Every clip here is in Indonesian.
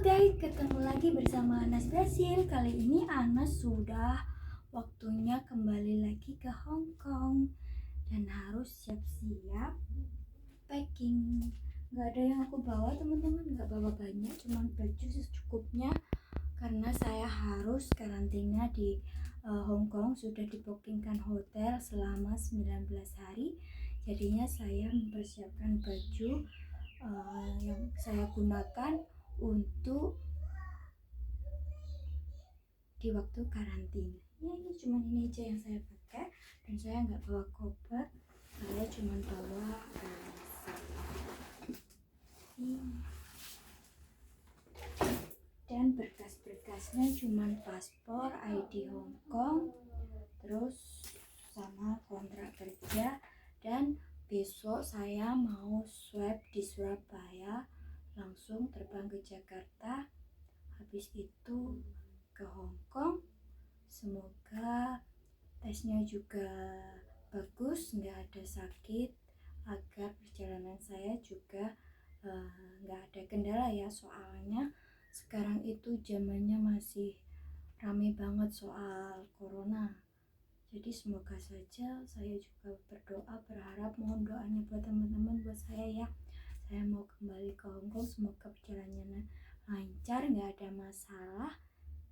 guys, ketemu lagi bersama Anas Brasil. Kali ini Anas sudah waktunya kembali lagi ke Hong Kong dan harus siap-siap packing. Gak ada yang aku bawa teman-teman, gak bawa banyak, cuman baju secukupnya karena saya harus karantina di Hong Kong. Sudah dibookingkan hotel selama 19 hari. Jadinya saya mempersiapkan baju yang saya gunakan untuk di waktu karantina. Ya, ini cuma ini aja yang saya pakai dan saya nggak bawa koper, saya cuma bawa dan berkas-berkasnya cuma paspor, ID Hong Kong, terus sama kontrak kerja. Dan besok saya mau swab di Surabaya, langsung terbang ke Jakarta, habis itu ke Hong Kong. Semoga tesnya juga bagus, nggak ada sakit, agar perjalanan saya juga nggak ada kendala ya. Soalnya sekarang itu zamannya masih rame banget soal corona. Jadi semoga saja, saya juga berdoa, berharap, mohon doanya buat teman-teman, buat saya ya. Saya mau kembali ke Hong Kong, semoga perjalanannya lancar, nggak ada masalah.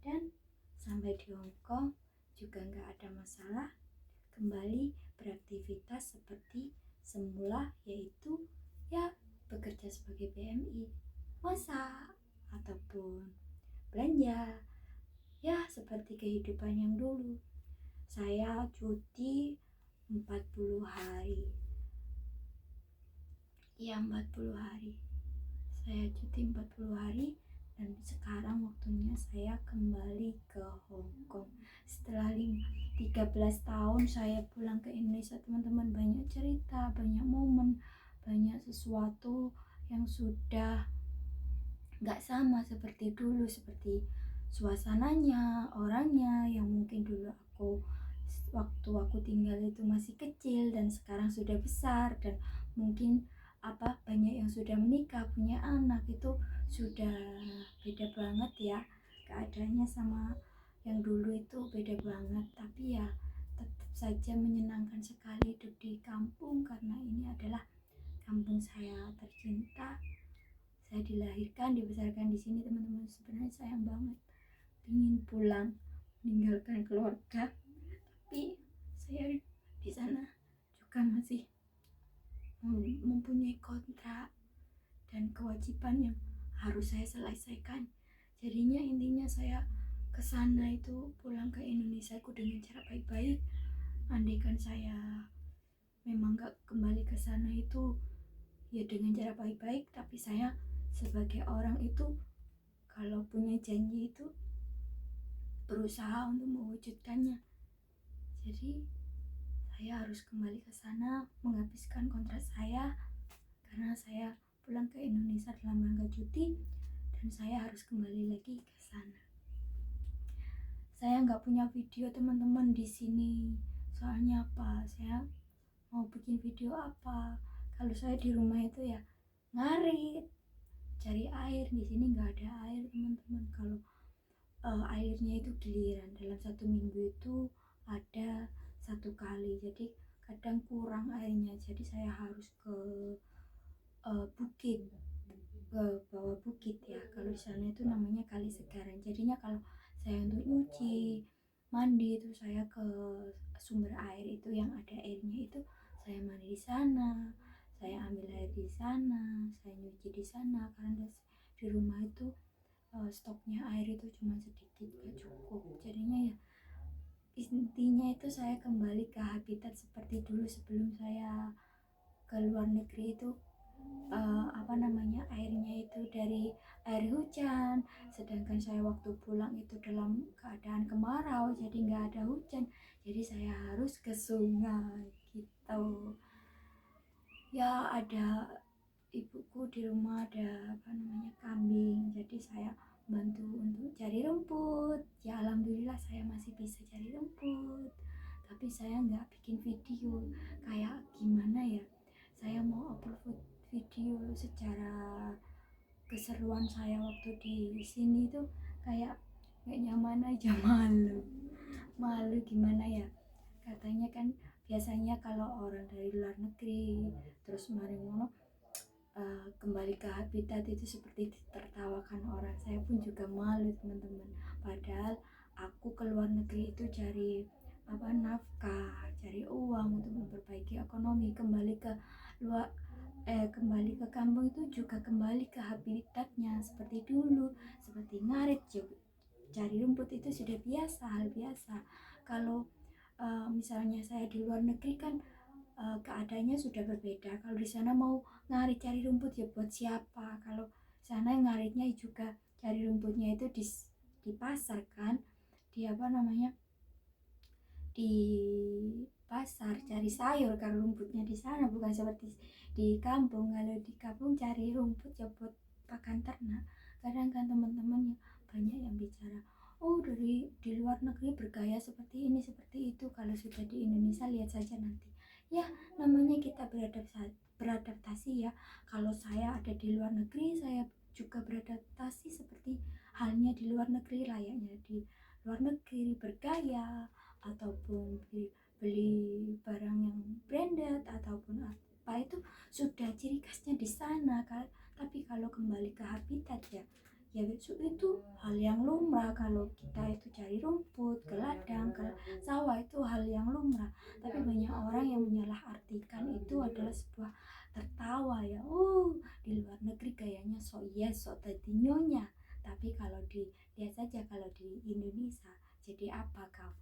Dan sampai di Hong Kong juga nggak ada masalah, kembali beraktivitas seperti semula, yaitu ya bekerja sebagai PMI, masak, ataupun belanja, ya seperti kehidupan yang dulu. Saya cuti 40 hari. Ya 40 hari. Saya cuti 40 hari dan sekarang waktunya saya kembali ke Hong Kong. Setelah 13 tahun saya pulang ke Indonesia, teman-teman, banyak cerita, banyak momen, banyak sesuatu yang sudah gak sama seperti dulu, seperti suasananya, orangnya yang mungkin dulu waktu aku tinggal itu masih kecil dan sekarang sudah besar, dan mungkin banyak yang sudah menikah, punya anak, itu sudah beda banget ya keadaannya sama yang dulu, itu beda banget. Tapi ya tetap saja menyenangkan sekali hidup di kampung, karena ini adalah kampung saya tercinta. Saya dilahirkan, dibesarkan di sini, teman-teman. Sebenarnya sayang banget ingin pulang meninggalkan keluarga, tapi saya di sana juga masih mempunyai kontrak dan kewajiban yang harus saya selesaikan. Jadinya intinya saya kesana itu, pulang ke Indonesia aku dengan cara baik-baik. Andaikan saya memang gak kembali ke sana itu ya dengan cara baik-baik, tapi saya sebagai orang itu kalau punya janji itu berusaha untuk mewujudkannya. Jadi saya harus kembali ke sana menghabiskan kontrak saya, karena saya pulang ke Indonesia dalam rangka cuti dan saya harus kembali lagi ke sana. Saya nggak punya video teman-teman di sini, soalnya apa? Saya mau bikin video apa? Kalau saya di rumah itu ya ngarit, cari air. Di sini nggak ada air teman-teman. Kalau airnya itu giliran, dalam 1 minggu itu ada 1 kali, jadi kadang kurang airnya. Jadi saya harus ke bukit, ke bawah bukit ya. Kalau di sana itu namanya Kali Segaran. Jadinya kalau saya untuk nyuci, mandi itu saya ke sumber air itu yang ada airnya, itu saya mandi di sana, saya ambil air di sana, saya nyuci di sana. Karena di rumah itu stoknya air itu cuma sedikit, gak cukup. Jadinya ya intinya itu saya kembali ke habitat seperti dulu sebelum saya ke luar negeri itu. Airnya itu dari air hujan, sedangkan saya waktu pulang itu dalam keadaan kemarau, jadi nggak ada hujan, jadi saya harus ke sungai gitu ya. Ada ibuku di rumah, ada kambing, jadi saya bantu untuk cari rumput. Ya alhamdulillah saya masih bisa cari rumput, tapi saya nggak bikin video. Kayak gimana ya, saya mau upload video secara keseruan saya waktu di sini tuh kayak nggak nyaman aja, malu gimana ya, katanya kan biasanya kalau orang dari luar negeri terus mari ngono kembali ke habitat itu seperti ditertawakan orang. Saya pun juga malu teman-teman, padahal aku ke luar negeri itu cari nafkah, cari uang untuk memperbaiki ekonomi. Kembali ke kampung itu juga kembali ke habitatnya seperti dulu, seperti ngarit juga. Cari rumput itu sudah biasa, hal biasa. Kalau misalnya saya di luar negeri kan keadaannya sudah berbeda. Kalau di sana mau ngarit cari rumput ya buat siapa? Kalau sana ngaritnya juga cari rumputnya itu di pasar kan, di di pasar cari sayur. Kalau rumputnya di sana bukan seperti di kampung. Kalau di kampung cari rumput ya buat pakan ternak. Kadang kan teman-teman ya banyak yang bicara, oh dari di luar negeri bergaya seperti ini seperti itu, kalau sudah di Indonesia lihat saja nanti. Ya namanya kita beradaptasi ya. Kalau saya ada di luar negeri, saya juga beradaptasi seperti halnya di luar negeri, layaknya di luar negeri bergaya ataupun beli barang yang branded ataupun apa, itu sudah ciri khasnya di sana kan. Tapi kalau kembali ke habitat ya itu hal yang lumrah. Kalau kita itu cari rumput ke ladang, ke sawah, itu hal yang lumrah. Tapi banyak orang yang menyalahartikan itu adalah sebuah tertawa ya. Di luar negeri gayanya so yes so tadi nyonya, tapi kalau lihat saja kalau di Indonesia jadi apa kau,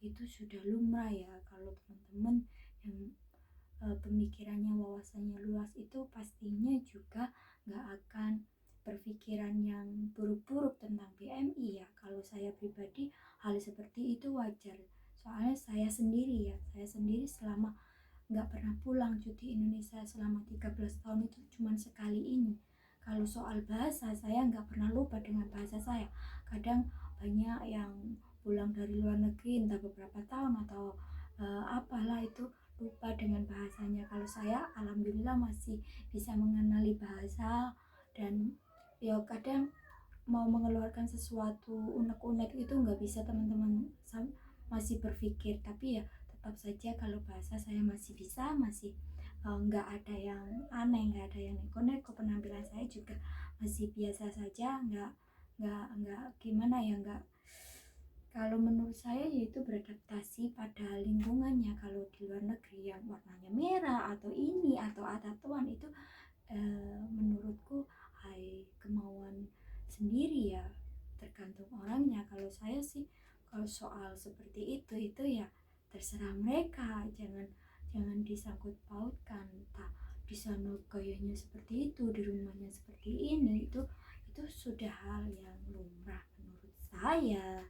itu sudah lumrah ya. Kalau teman-teman yang pemikirannya wawasannya luas itu pastinya juga nggak akan berpikiran yang buruk-buruk tentang BMI ya. Kalau saya pribadi hal seperti itu wajar, soalnya saya sendiri selama nggak pernah pulang cuti Indonesia selama 13 tahun itu cuma sekali ini. Kalau soal bahasa saya nggak pernah lupa dengan bahasa saya. Kadang banyak yang pulang dari luar negeri entah beberapa tahun atau apalah itu lupa dengan bahasanya. Kalau saya alhamdulillah masih bisa mengenali bahasa, dan ya kadang mau mengeluarkan sesuatu unek-unek itu nggak bisa teman-teman, masih berpikir. Tapi ya tetap saja kalau bahasa saya masih bisa, masih nggak ada yang aneh, nggak ada yang neko-neko. Penampilan saya juga masih biasa saja, nggak gimana ya, nggak. Kalau menurut saya yaitu beradaptasi pada lingkungannya. Kalau di luar negeri yang warnanya merah atau ini atau tatuan itu menurutku kemauan sendiri ya, tergantung orangnya. Kalau saya sih kalau soal seperti itu ya terserah mereka, jangan disangkut pautkan. Entah di sana gayanya seperti itu, di rumahnya seperti ini, itu sudah hal yang lumrah menurut saya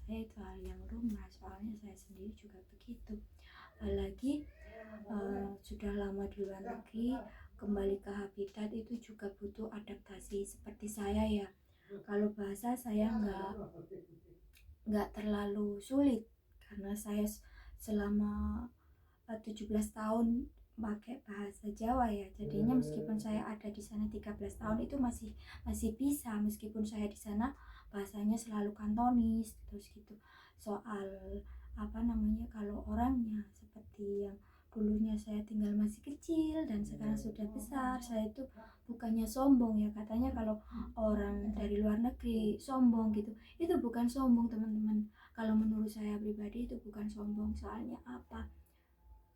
itu hal yang lumrah. Soalnya saya sendiri juga begitu, apalagi sudah lama di luar negeri, kembali ke habitat itu juga butuh adaptasi seperti saya ya. Kalau bahasa saya nggak terlalu sulit karena saya selama 17 tahun pakai bahasa Jawa ya. Jadinya meskipun saya ada di sana 13 tahun itu masih bisa, meskipun saya di sana bahasanya selalu kantonis terus gitu. Soal kalau orangnya seperti yang dulunya saya tinggal masih kecil dan sekarang sudah besar, saya itu bukannya sombong ya, katanya kalau orang dari luar negeri sombong gitu, itu bukan sombong teman-teman. Kalau menurut saya pribadi itu bukan sombong. Soalnya apa,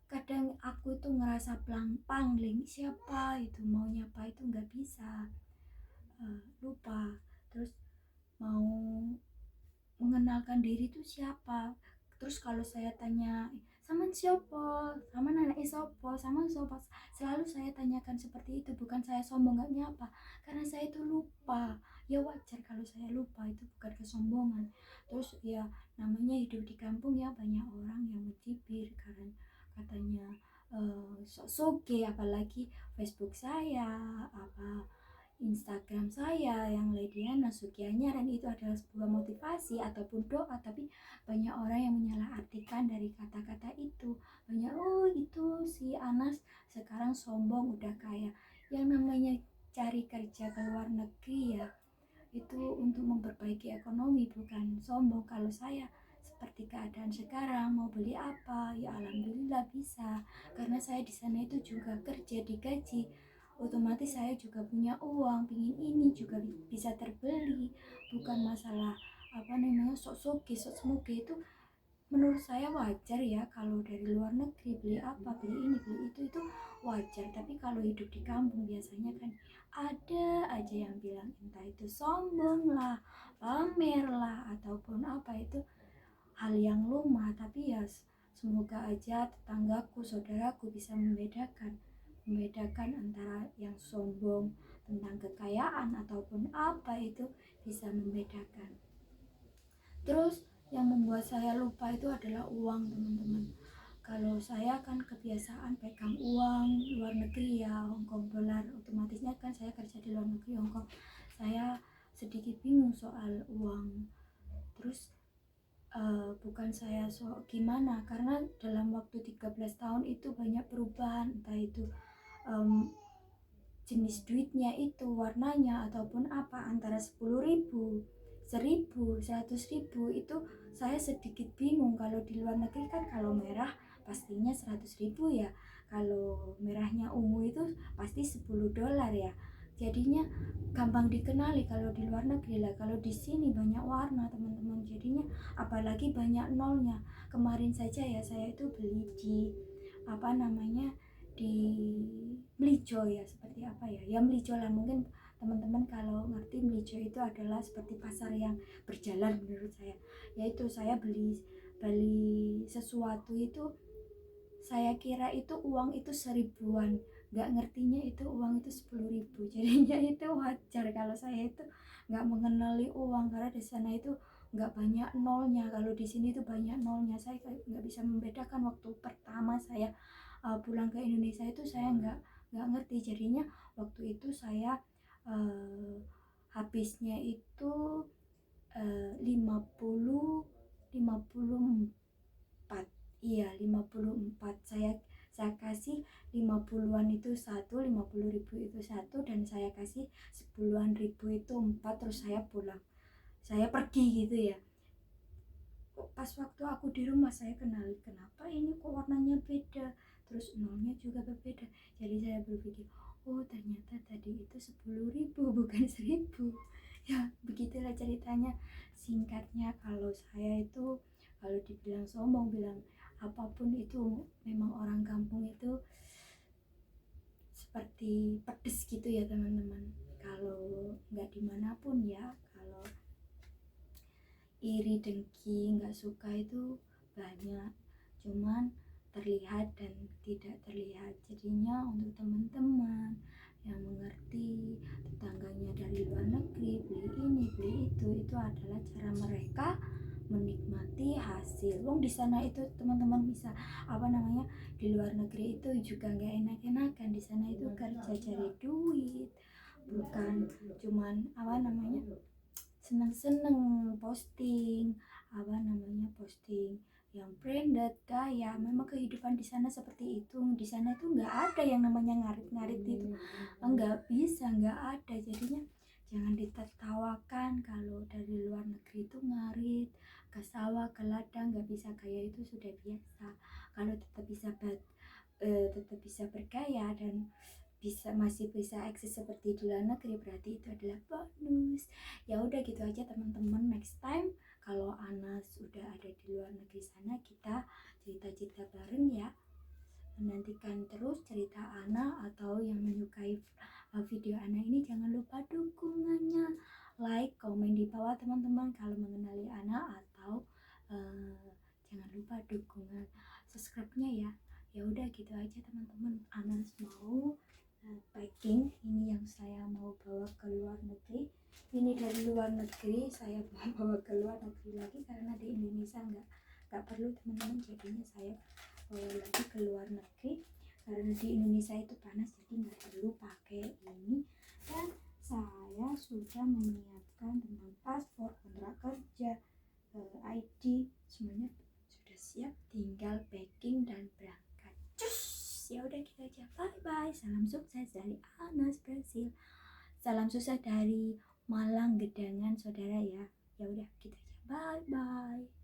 kadang aku itu ngerasa pangling, siapa itu mau nyapa itu nggak bisa, lupa. Terus mau mengenalkan diri itu siapa. Terus kalau saya tanya sama siapa, sama anak sopo, sama sopo, selalu saya tanyakan seperti itu. Bukan saya sombong nggak nyapa, karena saya itu lupa. Ya wajar kalau saya lupa, itu bukan kesombongan. Terus ya namanya hidup di kampung ya, banyak orang yang mencibir karena katanya sok-soke, apalagi Facebook saya, Instagram saya yang Lediana Sukianya, dan itu adalah sebuah motivasi ataupun doa. Tapi banyak orang yang menyalahartikan dari kata-kata itu. Banyak, itu si Anas sekarang sombong udah kaya. Yang namanya cari kerja ke luar negeri ya itu untuk memperbaiki ekonomi, bukan sombong. Kalau saya seperti keadaan sekarang mau beli apa ya alhamdulillah bisa, karena saya di sana itu juga kerja digaji, otomatis saya juga punya uang, pingin ini juga bisa terbeli, bukan masalah apa namanya sok-soki sok-semuge. Itu menurut saya wajar ya, kalau dari luar negeri beli apa beli ini beli itu wajar. Tapi kalau hidup di kampung biasanya kan ada aja yang bilang entah itu sombong lah, pamer lah, ataupun apa itu hal yang lumrah. Tapi ya semoga aja tetanggaku, saudaraku bisa membedakan antara yang sombong tentang kekayaan ataupun apa itu, bisa membedakan. Terus yang membuat saya lupa itu adalah uang, teman-teman. Kalau saya kan kebiasaan pegang uang luar negeri ya, Hongkong dolar, otomatisnya kan saya kerja di luar negeri Hongkong. Saya sedikit bingung soal uang. Terus bukan saya gimana, karena dalam waktu 13 tahun itu banyak perubahan, entah itu jenis duitnya itu, warnanya ataupun apa, antara 10.000, 1.000, 100.000 itu saya sedikit bingung. Kalau di luar negeri kan kalau merah pastinya 100.000 ya, kalau merahnya ungu itu pasti 10 dolar ya, jadinya gampang dikenali kalau di luar negeri lah. Kalau di sini banyak warna teman-teman, jadinya apalagi banyak nolnya. Kemarin saja ya saya itu beli di apa namanya di Melijo ya, seperti apa ya, ya Melijo lah mungkin teman-teman kalau ngerti. Melijo itu adalah seperti pasar yang berjalan menurut saya, yaitu saya beli sesuatu itu saya kira itu uang itu 1.000-an, nggak ngertinya itu uang itu 10.000, jadinya itu wajar kalau saya itu nggak mengenali uang, karena di sana itu nggak banyak nolnya. Kalau di sini itu banyak nolnya, saya nggak bisa membedakan. Waktu pertama saya pulang ke Indonesia itu saya nggak ngerti, jadinya waktu itu saya habisnya itu 54, iya 54. Saya kasih 50-an itu satu, 50.000 itu satu, dan saya kasih 10-an ribu itu 4, terus saya pulang, saya pergi gitu ya. Pas waktu aku di rumah saya kenali, kenapa ini kok warnanya beda, terus nolnya juga berbeda. Jadi saya berpikir, oh ternyata tadi itu 10.000 bukan 1.000. Ya begitulah ceritanya singkatnya. Kalau saya itu kalau dibilang sombong, bilang apapun itu, memang orang kampung itu seperti pedes gitu ya teman-teman. Kalau nggak dimanapun ya, kalau iri dengki nggak suka itu banyak, cuman terlihat dan tidak terlihat. Jadinya untuk teman-teman yang mengerti tetangganya dari luar negeri beli ini beli itu adalah cara mereka menikmati hasil. Wong di sana itu teman-teman bisa apa namanya, di luar negeri itu juga nggak enak-enakan. Di sana itu kerja cari duit, bukan cuman apa namanya seneng-seneng posting posting yang branded gaya. Memang kehidupan di sana seperti itu. Di sana itu nggak ada yang namanya ngarit-ngarit itu, nggak bisa, nggak ada. Jadinya jangan ditertawakan kalau dari luar negeri itu ngarit ke sawah ke ladang nggak bisa gaya, itu sudah biasa. Kalau tetap bisa bergaya dan masih bisa eksis seperti di luar negeri, berarti itu adalah bonus. Ya udah gitu aja teman-teman, next time kalau Anas udah ada di luar negeri sana, kita cerita-cerita bareng ya. Menantikan terus cerita Ana, atau yang menyukai video Ana ini jangan lupa dukungannya, like, komen di bawah teman-teman kalau mengenali Ana, atau jangan lupa dukungan subscribe-nya ya. Ya udah gitu aja teman-teman, Anas mau packing ini yang saya mau bawa ke luar negeri. Ini dari luar negeri saya mau bawa ke luar negeri lagi, karena di Indonesia nggak perlu teman-teman, jadinya saya bawa lagi ke luar negeri karena di Indonesia itu panas, jadi nggak perlu pakai ini. Dan saya sudah menyiapkan tentang paspor, kontrak kerja, ID, semuanya sudah siap, tinggal packing dan berangkat. Cus, ya udah gitu aja, bye bye, salam sukses dari Anas Brasil. Salam sukses dari Malang Gedangan saudara ya. Ya udah gitu aja. Bye bye.